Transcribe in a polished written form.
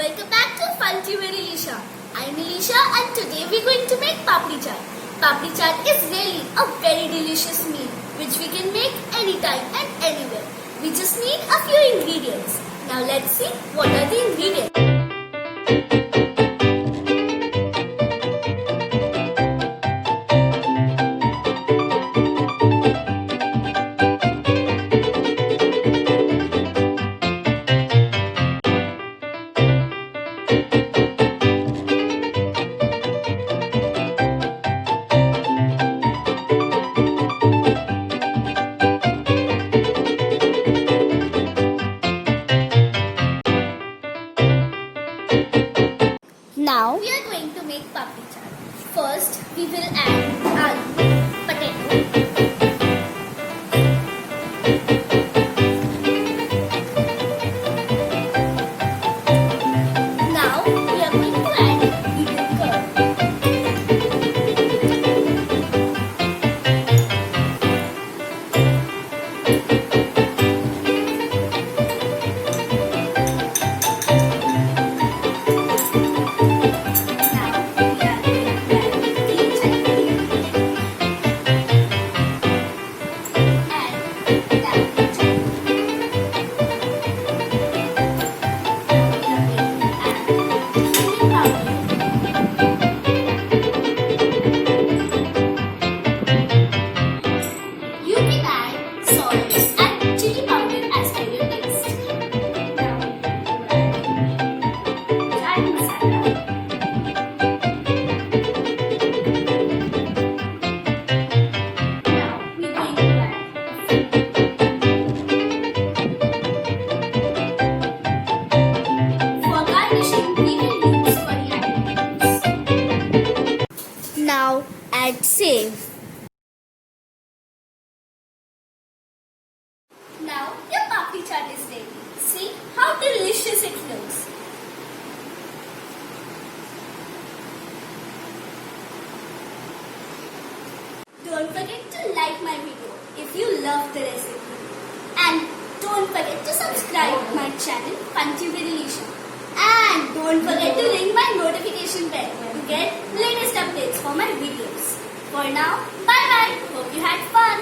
welcome back to Funtuber Ilisha. I'm Ilisha and today we're going to make papri chaat. Papri chaat is really a very delicious meal which we can make anytime and anywhere. We just need a few ingredients. Now let's see what are the ingredients. Now we are going to make papri chaat. First we will add aloo, potato. Now we are going to add vegan curd. You can add salt and chili powder as per your taste. Now you add chaat masala. Now we're going to add for garnishing we will use coriander leaves. Now add save. Now your papri chaat is ready. See how delicious it looks. Don't forget to like my video if you love the recipe. And don't forget to subscribe my channel Funtuber Ilisha. And don't forget to ring my notification bell to get latest updates for my videos. For now, bye bye. Hope you had fun.